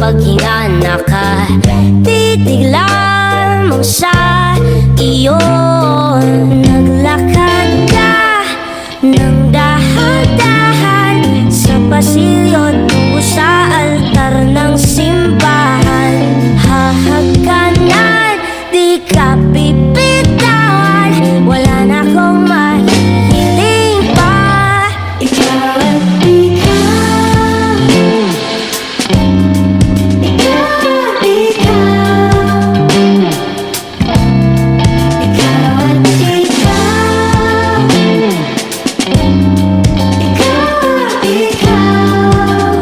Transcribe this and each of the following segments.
paghinga nakatitig lamang sa iyo. Naglakad ka ng dahan-dahan sa pasilyo tungo sa altar ng simbahan. Hahagkanan, di ka pipitawan, wala na akong mahihiling pa. Ikaw at ikaw, ikaw, ikaw, ikaw at ikaw, ikaw.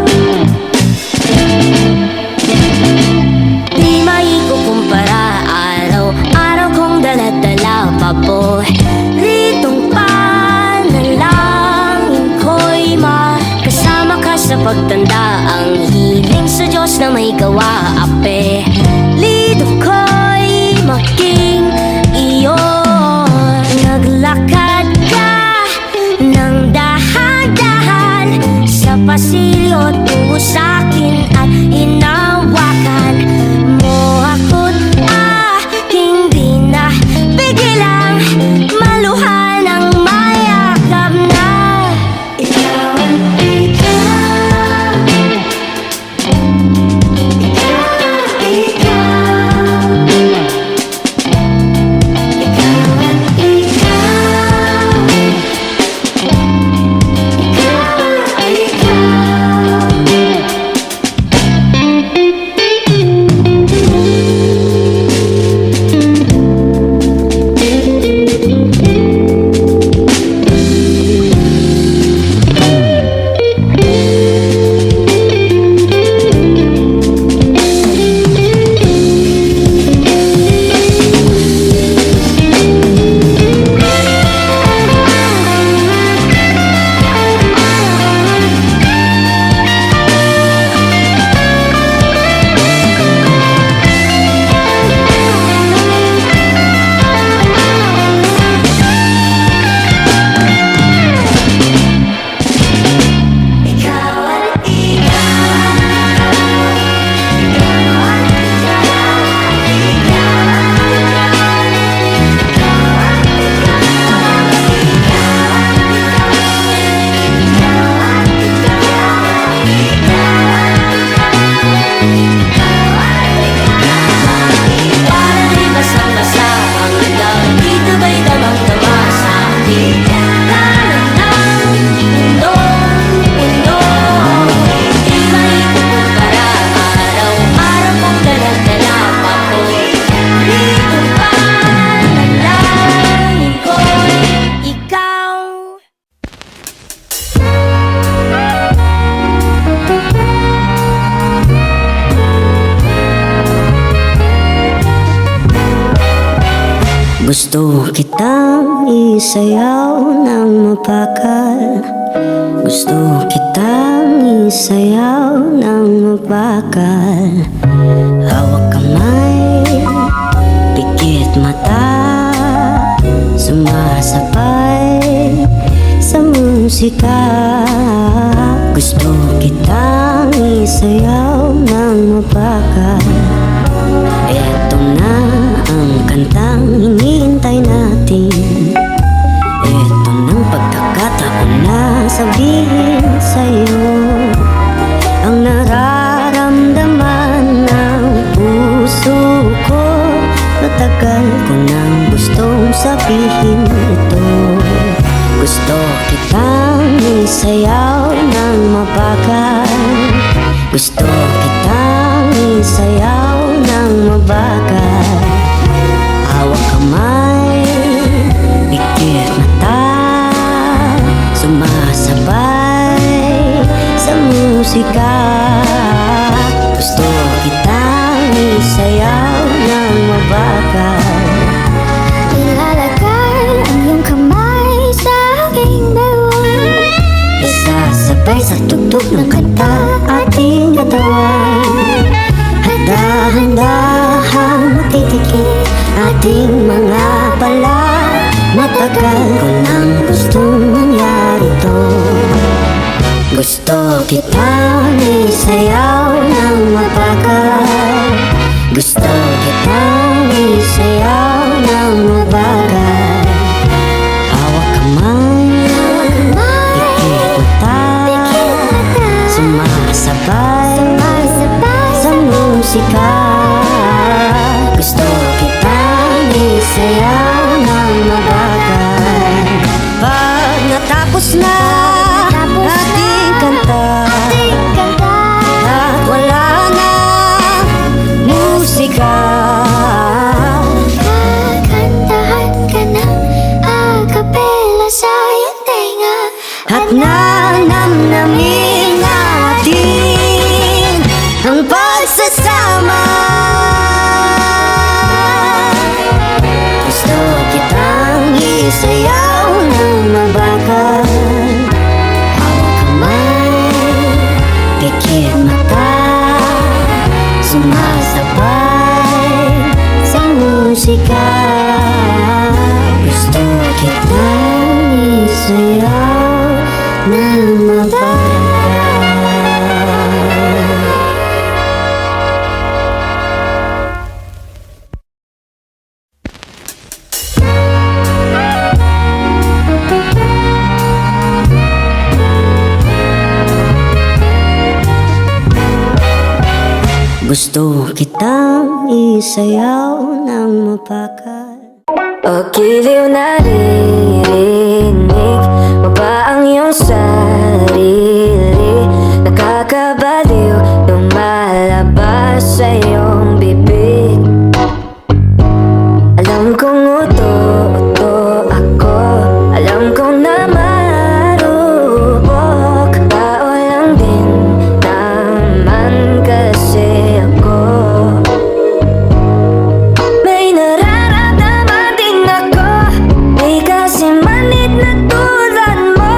Di maikukumpara, araw-araw kong dala-dala paboritong panalangin ko'y makasama ka sa pagtanda. Ang hiling sa Diyos na may gawa, apelido ko'y maging iyo. Naglakad ka ng dahan-dahan sa pasilyo tungo sa'kin at hinawakan mo ako't hindi na pigilang maluhan ang mayakap na. Ikaw at ikaw, ikaw, ikaw, ikaw at ikaw, gusto kitang isayaw ng mapakal. Gusto kitang isayaw ng mapakal. Hawak kamay, pikit mata, sumasabay sa musika. Gusto kitang isayaw ng mapakal. Eto na ang kantang hinihintay natin. Eto nang pagkakataon na sabihin sa'yo ang nararamdaman ng puso ko. Matagal ko nang gustong sabihin ito. Gusto kitang isayaw ng mabagal. Gusto kitang isayaw ng mabagal. Hawak kamay, pikit mata, sumasabay sa musika. Gusto kitang isayaw ng mabagal. Ilalagay ang iyong kamay sa aking dalawa, Isasabay sa tugtog ng kanta ating katawan. At dahan-dahan matitikip ating mga pala. Matagal ko nang gustong mangyari to. Gusto kitang isayaw ng mapag musika. Gusto kitang isayaw ng mabagal. Pag natapos na ating kanta at wala na musika, kakantahan ka ng akapela sa iyong tenga. at nanamnamin natin ang pagsasama. Gusto kitang isayaw ng mabagal. Hawak kamay, pikit mata, sumasabay sa musika. Gusto kitang isayaw ng mabagal. Gusto kitang isayaw ng mabagal. O giliw naririnig mo ba ang iyong sarili? Nakakabaliw lumalabas sa iyong bibig. Alam kong uto-uto ako, alam kong na marupok. Tao lang din naman kasi ako. May nararamdaman din ako, di kasi manid na tulad mo.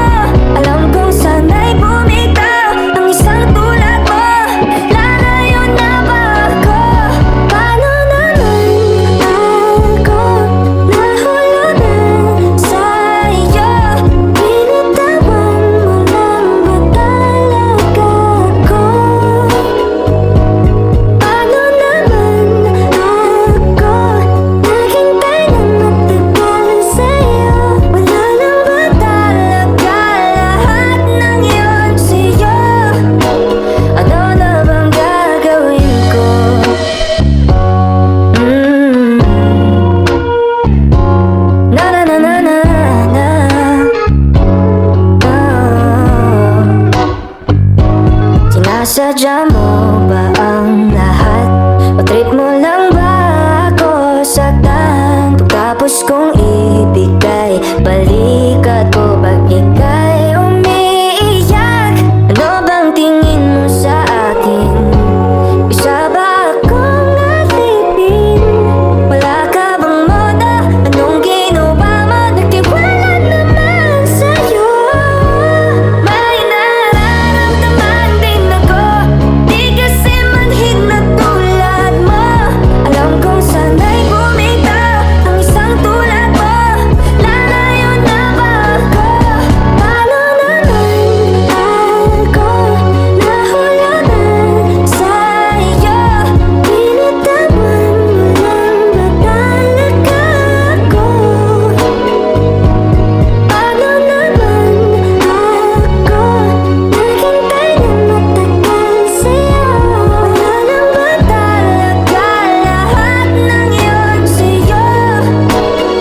Alam kong sana'y bumitaw ang isang tulad mo. Lalayo na ba ako? Paano naman ako nahulunan sa'yo? Binitawan mo lang ba talaga ako? Paano naman ako naghintay ng matagal sa'yo? Wala lang ba talaga lahat ng yun sa'yo? Ano na bang gagawin ko? Na na na na na na. Sinasadya mo ba ang lahat? O trip mo lang ba ako saktan? Pagkapos kong ibigay, balikat ko pag ika'y umiiyak. Ano bang tingin mo sa akin? Isa ba akong alipin? Wala ka bang moda? Anong ginawa mo? Nagtiwala naman sa'yo. May nararamdaman din ako, di kasi manhid na tulad mo. Alam kong sana'y bumitaw ang isang tulad mo. Lalayo na ba ako? Paano naman ako nahulunan sa'yo? Binitawan mo lang ba talaga ako?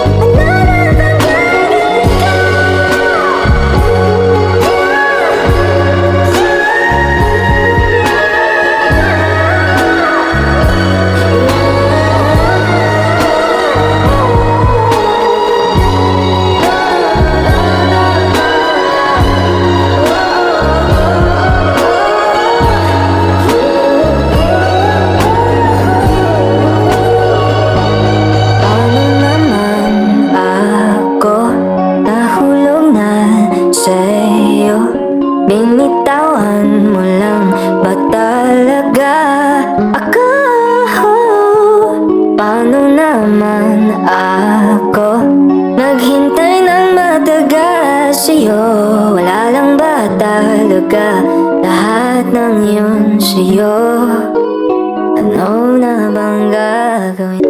Paano naman ako naghintay ng matagal sa'yo? Wala lang ba talaga lahat ng yun sa'yo? Ano na bang gagawin ko? Paano naman ako nahulog na sa'yo? Binitawan mo lang ba talaga ako? Paano naman ako naghintay ng matagal sa'yo? Wala lang ba talaga lahat ng yun sa'yo? Ano na bang gagawin?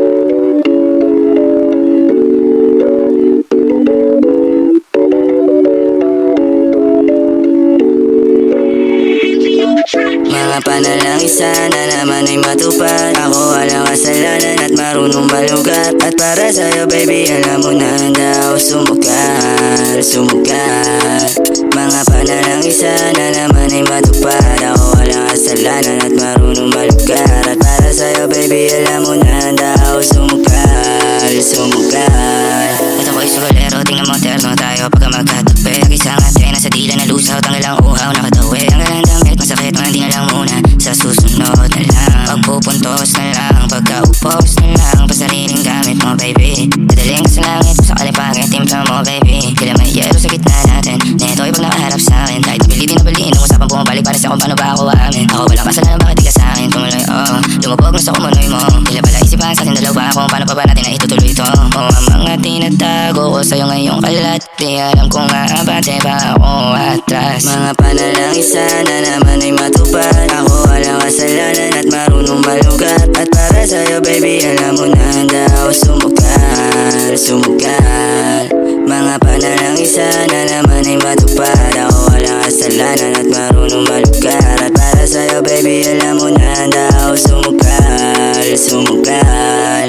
Mga panalangin sana naman ay matupad. Ako walang kasalanan at marunong malugat. At para sa'yo baby alam mo na handa ako sumugal, sumugal. Mga panalangin sana naman ay matupad. Ako walang kasalanan at marunong malugat. At para sa'yo baby alam mo na handa ako sumugal, sumugal. Ito ko'y solero, tingnan mo terno tayo pagka magkatabi. Isang antena sa dila na lusaw, tanggalang uhaw nakatawi. Ang galang damit, masakit, mga di na lang muna. Sa susunod na lang, pagpupuntos na lang, pagkaupos na lang, pasariling gamit mo baby. Dadaling ka sa langit, sa kalipangit, timpla mo baby. Kailan may yero sa gitna natin, neto ay pag nakaharap sa'kin. Kahit napilitin na baliin, ang usapang bumabalik para sa kung paano ba ako aamin. Ako walang kasalanan, bakit di ka sa'kin tumuloy, oh. Lumabog na sa kumunoy mo, kailan pala isipan sa ating dalawa kung paano pa ba natin na itutuloy ito. Oh, ang mga tinatago ko sa'yo ngayong kalat, di alam kung aabate ba ako atras. Mga panalangin sana naman ay matupad. Ako walang kasalanan at marunong malugat. At para sa'yo baby alam mo na handa ako sumugal, sumugal. Mga panalangin sana naman ay matupad. Ako walang kasalanan at marunong malugat. At para sa'yo baby alam mo na handa ako sumugal, sumugal.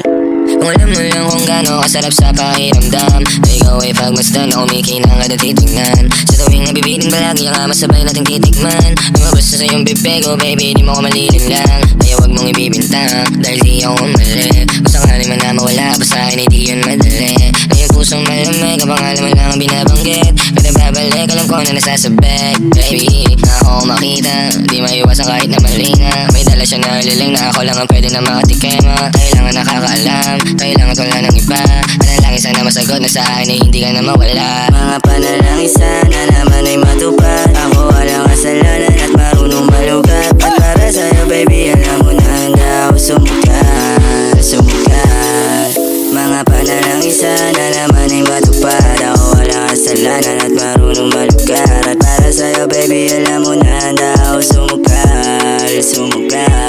Kung alam mo lang kung gaano kasarap sa pakiramdam, ikaw ay pagmasdan na kumikinang at titignan. Sa tuwing nabibitin palagi ang masabay nating titigman. Lumabas na sa iyong bibig, oh baby di mo ko malilin lang. Kaya wag mong ibibintang, dahil di ako mali. Kung sakali man na mawala pa sa akin ay di yun madali. Ay ang pusong malamig, ang pangalan mo lang ang binabanggit. Pero babalik, alam ko na nasasabik. Baby, na ako makita, di maiwasan kahit na malina. May dala siya na liling na ako lang ang pwede na makatikema. Kailangan nakakaalam, kailangan ko lang ng iba. Panalangin sana masagot na sa akin ay hindi ka na mawala. Mga panalangin sana naman ay matupad. Ako walang kasalanan at marunong malugat. At para sa'yo baby alam mo na handa ako sumugal, sumugal. Mga panalangin sana naman ay matupad. Ako walang kasalanan at marunong malugat. At para sa'yo baby alam mo na handa ako sumugal, sumugal.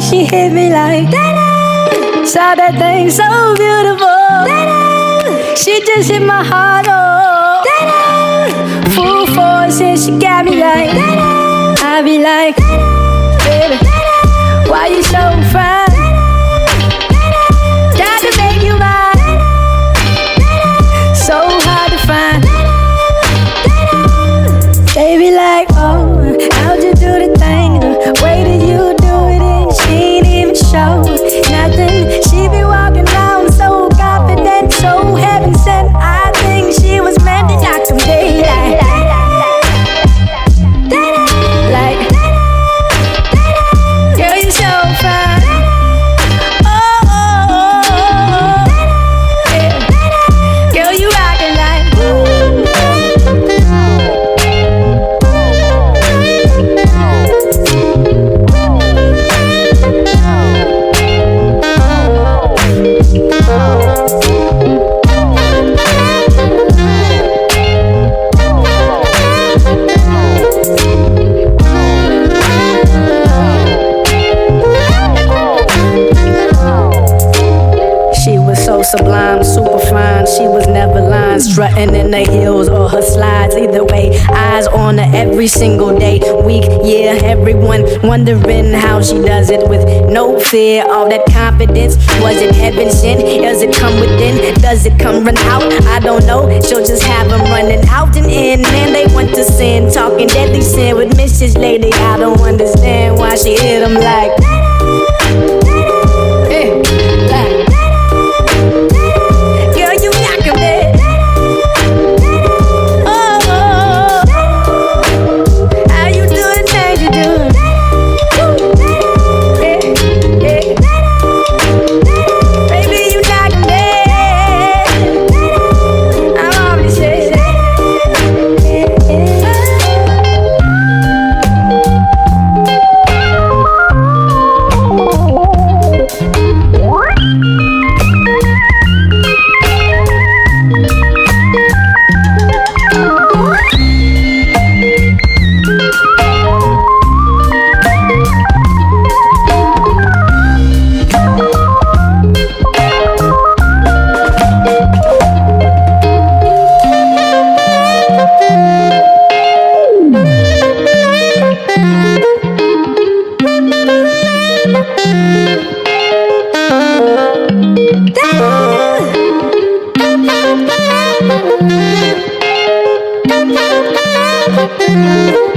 She hit me like da-da. Saw that thing so beautiful, da-da. She just hit my heart, oh, da-da. Full force and she got me like da-da. I be like da-da. Baby, da-da. Why you so fine? Got to make you mine. So hard to find. Baby like, oh, how'd you do the thing? The way that you do it, and she ain't even show nothing. She be walking around so confident, so heaven sent. I think she was meant to knock some daylight. Like, girl, you so fine. Oh, oh, oh, oh. Yeah. Girl, you rockin' like, sublime, super fine. She was never lying, strutting in the heels or her slides. Either way, eyes on her every single day, week, year. Everyone wondering how she does it with no fear. All that confidence, was it heaven sent? Does it come within? Does it come run out? I don't know. She'll just have them running out and in, and they want to sin, talking deadly sin with Mrs. Lady. I don't understand why she hit them like. Girl, you knockin' me. Oh, how you doing? How you doing? Yeah. Baby, you knockin' me. I'm already saying. Da-da.